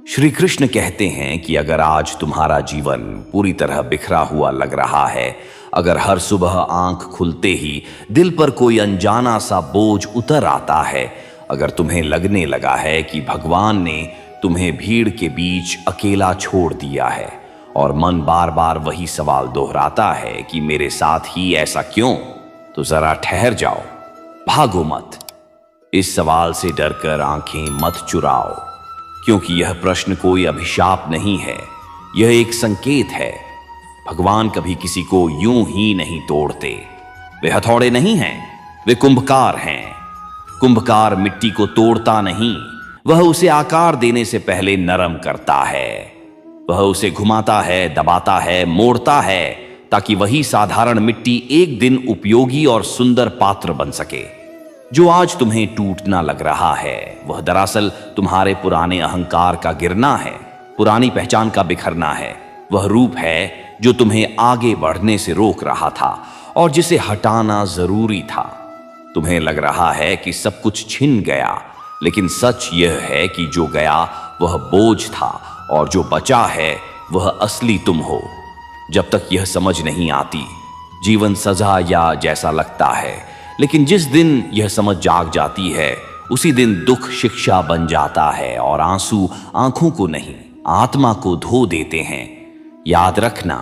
श्री कृष्ण कहते हैं कि अगर आज तुम्हारा जीवन पूरी तरह बिखरा हुआ लग रहा है, अगर हर सुबह आंख खुलते ही दिल पर कोई अनजाना सा बोझ उतर आता है, अगर तुम्हें लगने लगा है कि भगवान ने तुम्हें भीड़ के बीच अकेला छोड़ दिया है और मन बार बार वही सवाल दोहराता है कि मेरे साथ ही ऐसा क्यों, तो जरा ठहर जाओ, भागो मत। इस सवाल से डरकर आंखें मत चुराओ, क्योंकि यह प्रश्न कोई अभिशाप नहीं है, यह एक संकेत है। भगवान कभी किसी को यूं ही नहीं तोड़ते। वे हथौड़े नहीं हैं, वे कुंभकार हैं। कुंभकार मिट्टी को तोड़ता नहीं, वह उसे आकार देने से पहले नरम करता है। वह उसे घुमाता है, दबाता है, मोड़ता है, ताकि वही साधारण मिट्टी एक दिन उपयोगी और सुंदर पात्र बन सके। जो आज तुम्हें टूटना लग रहा है, वह दरअसल तुम्हारे पुराने अहंकार का गिरना है, पुरानी पहचान का बिखरना है। वह रूप है जो तुम्हें आगे बढ़ने से रोक रहा था और जिसे हटाना जरूरी था। तुम्हें लग रहा है कि सब कुछ छिन गया, लेकिन सच यह है कि जो गया वह बोझ था और जो बचा है वह असली तुम हो। जब तक यह समझ नहीं आती, जीवन सजा या जैसा लगता है, लेकिन जिस दिन यह समझ जाग जाती है, उसी दिन दुख शिक्षा बन जाता है और आंसू आंखों को नहीं, आत्मा को धो देते हैं। याद रखना,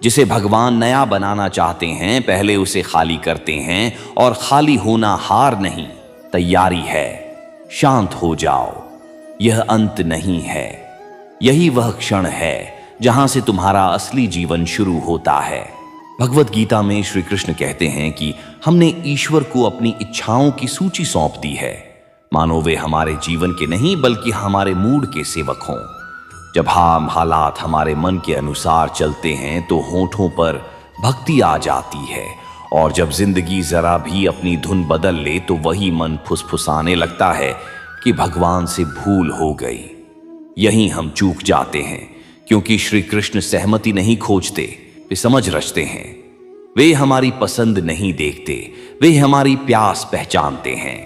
जिसे भगवान नया बनाना चाहते हैं, पहले उसे खाली करते हैं, और खाली होना हार नहीं, तैयारी है। शांत हो जाओ, यह अंत नहीं है। यही वह क्षण है जहां से तुम्हारा असली जीवन शुरू होता है। भगवत गीता में श्री कृष्ण कहते हैं कि हमने ईश्वर को अपनी इच्छाओं की सूची सौंप दी है, मानो वे हमारे जीवन के नहीं बल्कि हमारे मूड के सेवक हों। जब हम हालात हमारे मन के अनुसार चलते हैं तो होठों पर भक्ति आ जाती है, और जब जिंदगी जरा भी अपनी धुन बदल ले तो वही मन फुसफुसाने लगता है कि भगवान से भूल हो गई। यहीं हम चूक जाते हैं, क्योंकि श्री कृष्ण सहमति नहीं खोजते, वे समझ रचते हैं। वे हमारी पसंद नहीं देखते, वे हमारी प्यास पहचानते हैं।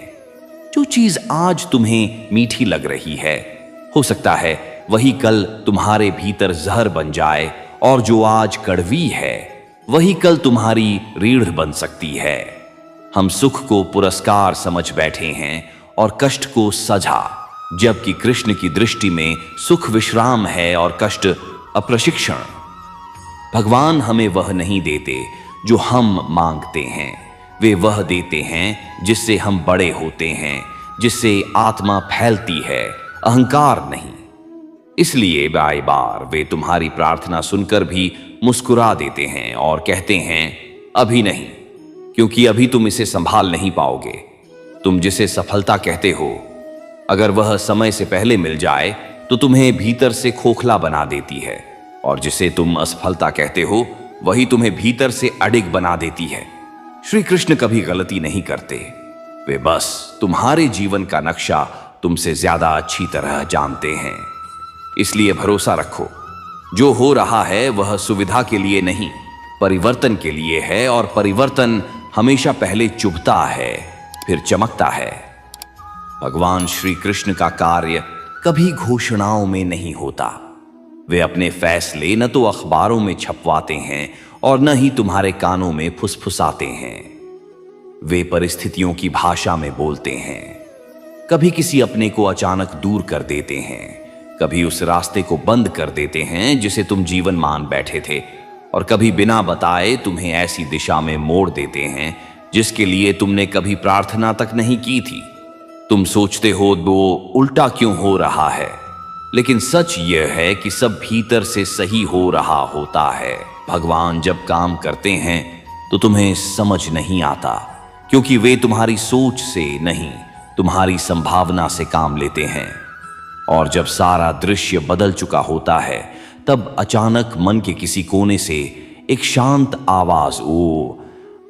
जो चीज आज तुम्हें मीठी लग रही है, हो सकता है वही कल तुम्हारे भीतर जहर बन जाए, और जो आज कड़वी है वही कल तुम्हारी रीढ़ बन सकती है। हम सुख को पुरस्कार समझ बैठे हैं और कष्ट को सजा, जबकि कृष्ण की दृष्टि में सुख विश्राम है और कष्ट अप्रशिक्षण। भगवान हमें वह नहीं देते जो हम मांगते हैं, वे वह देते हैं जिससे हम बड़े होते हैं, जिससे आत्मा फैलती है, अहंकार नहीं। इसलिए बार बार वे तुम्हारी प्रार्थना सुनकर भी मुस्कुरा देते हैं और कहते हैं अभी नहीं, क्योंकि अभी तुम इसे संभाल नहीं पाओगे। तुम जिसे सफलता कहते हो, अगर वह समय से पहले मिल जाए तो तुम्हें भीतर से खोखला बना देती है, और जिसे तुम असफलता कहते हो वही तुम्हें भीतर से अडिग बना देती है। श्री कृष्ण कभी गलती नहीं करते, वे बस तुम्हारे जीवन का नक्शा तुमसे ज्यादा अच्छी तरह जानते हैं। इसलिए भरोसा रखो, जो हो रहा है वह सुविधा के लिए नहीं, परिवर्तन के लिए है, और परिवर्तन हमेशा पहले चुभता है फिर चमकता है। भगवान श्री कृष्ण का कार्य कभी घोषणाओं में नहीं होता। वे अपने फैसले न तो अखबारों में छपवाते हैं और न ही तुम्हारे कानों में फुसफुसाते हैं। वे परिस्थितियों की भाषा में बोलते हैं। कभी किसी अपने को अचानक दूर कर देते हैं, कभी उस रास्ते को बंद कर देते हैं जिसे तुम जीवन मान बैठे थे, और कभी बिना बताए तुम्हें ऐसी दिशा में मोड़ देते हैं जिसके लिए तुमने कभी प्रार्थना तक नहीं की थी। तुम सोचते हो वो उल्टा क्यों हो रहा है, लेकिन सच यह है कि सब भीतर से सही हो रहा होता है। भगवान जब काम करते हैं तो तुम्हें समझ नहीं आता, क्योंकि वे तुम्हारी सोच से नहीं, तुम्हारी संभावना से काम लेते हैं। और जब सारा दृश्य बदल चुका होता है, तब अचानक मन के किसी कोने से एक शांत आवाज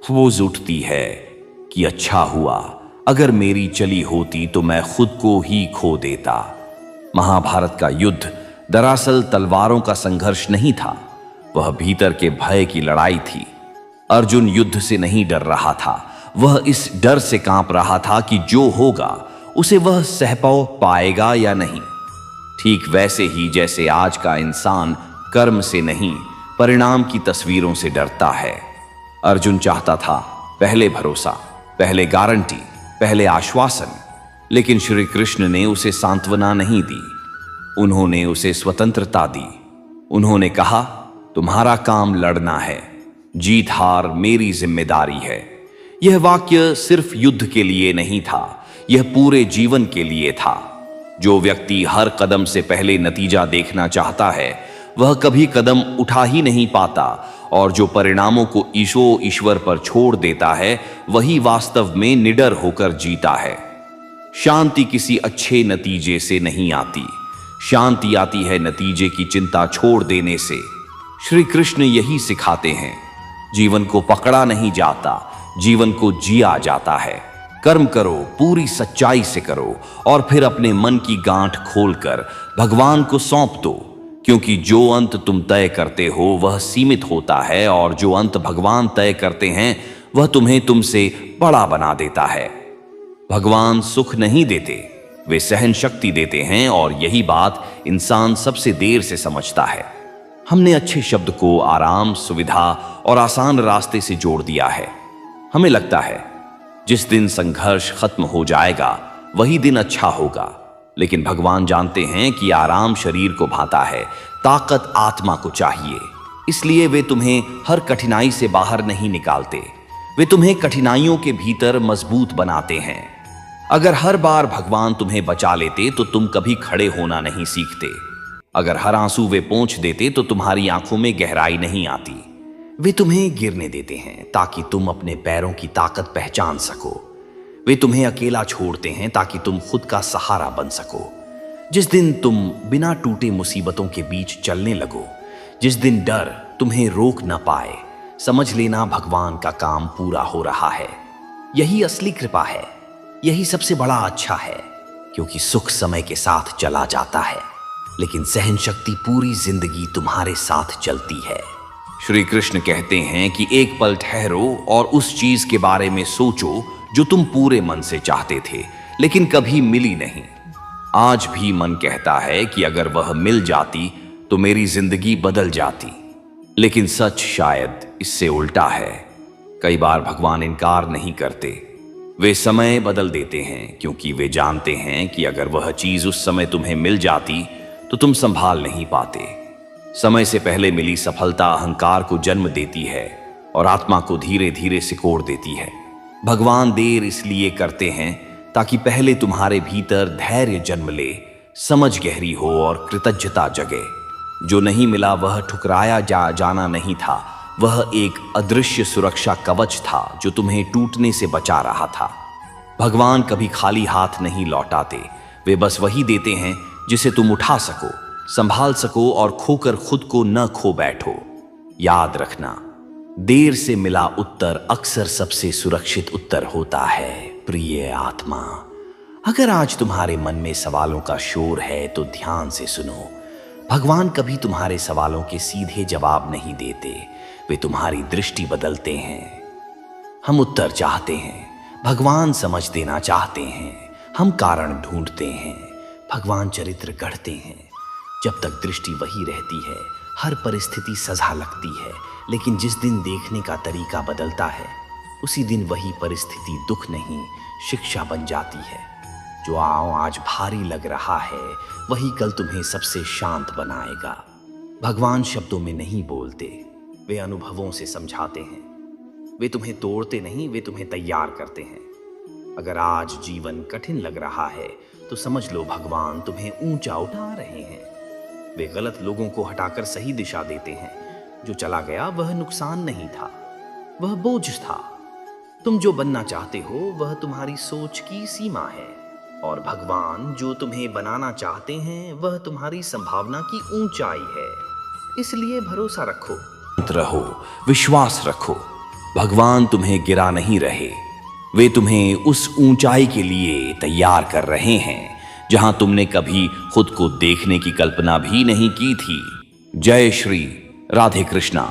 गूंज उठती है कि अच्छा हुआ, अगर मेरी चली होती तो मैं खुद को ही खो देता। महाभारत का युद्ध दरअसल तलवारों का संघर्ष नहीं था, वह भीतर के भय की लड़ाई थी। अर्जुन युद्ध से नहीं डर रहा था, वह इस डर से कांप रहा था कि जो होगा उसे वह सह पाएगा या नहीं। ठीक वैसे ही जैसे आज का इंसान कर्म से नहीं परिणाम की तस्वीरों से डरता है। अर्जुन चाहता था पहले भरोसा, पहले गारंटी, पहले आश्वासन, लेकिन श्री कृष्ण ने उसे सांत्वना नहीं दी। उन्होंने उसे स्वतंत्रता दी। उन्होंने कहा, तुम्हारा काम लड़ना है, जीत हार मेरी जिम्मेदारी है। यह वाक्य सिर्फ युद्ध के लिए नहीं था, यह पूरे जीवन के लिए था। जो व्यक्ति हर कदम से पहले नतीजा देखना चाहता है वह कभी कदम उठा ही नहीं पाता, और जो परिणामों को ईश्वर पर छोड़ देता है वही वास्तव में निडर होकर जीता है। शांति किसी अच्छे नतीजे से नहीं आती, शांति आती है नतीजे की चिंता छोड़ देने से। श्री कृष्ण यही सिखाते हैं। जीवन को पकड़ा नहीं जाता, जीवन को जिया जाता है। कर्म करो, पूरी सच्चाई से करो, और फिर अपने मन की गांठ खोलकर भगवान को सौंप दो, क्योंकि जो अंत तुम तय करते हो वह सीमित होता है, और जो अंत भगवान तय करते हैं वह तुम्हें तुमसे बड़ा बना देता है। भगवान सुख नहीं देते, वे सहन शक्ति देते हैं, और यही बात इंसान सबसे देर से समझता है। हमने अच्छे शब्द को आराम, सुविधा और आसान रास्ते से जोड़ दिया है। हमें लगता है जिस दिन संघर्ष खत्म हो जाएगा वही दिन अच्छा होगा, लेकिन भगवान जानते हैं कि आराम शरीर को भाता है, ताकत आत्मा को चाहिए। इसलिए वे तुम्हें हर कठिनाई से बाहर नहीं निकालते, वे तुम्हें कठिनाइयों के भीतर मजबूत बनाते हैं। अगर हर बार भगवान तुम्हें बचा लेते तो तुम कभी खड़े होना नहीं सीखते। अगर हर आंसू वे पोंछ देते तो तुम्हारी आंखों में गहराई नहीं आती। वे तुम्हें गिरने देते हैं ताकि तुम अपने पैरों की ताकत पहचान सको। वे तुम्हें अकेला छोड़ते हैं ताकि तुम खुद का सहारा बन सको। जिस दिन तुम बिना टूटे मुसीबतों के बीच चलने लगो, जिस दिन डर तुम्हें रोक न पाए, समझ लेना भगवान का काम पूरा हो रहा है। यही असली कृपा है, यही सबसे बड़ा अच्छा है, क्योंकि सुख समय के साथ चला जाता है, लेकिन सहन शक्ति पूरी जिंदगी तुम्हारे साथ चलती है। श्री कृष्ण कहते हैं कि एक पल ठहरो और उस चीज के बारे में सोचो जो तुम पूरे मन से चाहते थे लेकिन कभी मिली नहीं। आज भी मन कहता है कि अगर वह मिल जाती तो मेरी जिंदगी बदल जाती, लेकिन सच शायद इससे उल्टा है। कई बार भगवान इनकार नहीं करते, वे समय बदल देते हैं, क्योंकि वे जानते हैं कि अगर वह चीज उस समय तुम्हें मिल जाती तो तुम संभाल नहीं पाते। समय से पहले मिली सफलता अहंकार को जन्म देती है और आत्मा को धीरे धीरे सिकोड़ देती है। भगवान देर इसलिए करते हैं ताकि पहले तुम्हारे भीतर धैर्य जन्म ले, समझ गहरी हो और कृतज्ञता जगे। जो नहीं मिला वह ठुकराया जाना नहीं था, वह एक अदृश्य सुरक्षा कवच था जो तुम्हें टूटने से बचा रहा था। भगवान कभी खाली हाथ नहीं लौटाते, वे बस वही देते हैं जिसे तुम उठा सको, संभाल सको और खोकर खुद को न खो बैठो। याद रखना, देर से मिला उत्तर अक्सर सबसे सुरक्षित उत्तर होता है। प्रिय आत्मा, अगर आज तुम्हारे मन में सवालों का शोर है तो ध्यान से सुनो। भगवान कभी तुम्हारे सवालों के सीधे जवाब नहीं देते, वे तुम्हारी दृष्टि बदलते हैं। हम उत्तर चाहते हैं, भगवान समझ देना चाहते हैं। हम कारण ढूंढते हैं, भगवान चरित्र गढ़ते हैं। जब तक दृष्टि वही रहती है, हर परिस्थिति सजा लगती है, लेकिन जिस दिन देखने का तरीका बदलता है उसी दिन वही परिस्थिति दुख नहीं शिक्षा बन जाती है। जो आज भारी लग रहा है वही कल तुम्हें सबसे शांत बनाएगा। भगवान शब्दों में नहीं बोलते, वे अनुभवों से समझाते हैं। वे तुम्हें तोड़ते नहीं, वे तुम्हें तैयार करते हैं। अगर आज जीवन कठिन लग रहा है तो समझ लो भगवान तुम्हें ऊंचा उठा रहे हैं। वे गलत लोगों को हटाकर सही दिशा देते हैं। जो चला गया वह नुकसान नहीं था, वह बोझ था। तुम जो बनना चाहते हो वह तुम्हारी सोच की सीमा है, और भगवान जो तुम्हें बनाना चाहते हैं वह तुम्हारी संभावना की ऊंचाई है। इसलिए भरोसा रखो, विश्वास रखो। भगवान तुम्हें गिरा नहीं रहे, वे तुम्हें उस ऊंचाई के लिए तैयार कर रहे हैं जहां तुमने कभी खुद को देखने की कल्पना भी नहीं की थी। जय श्री राधे कृष्णा।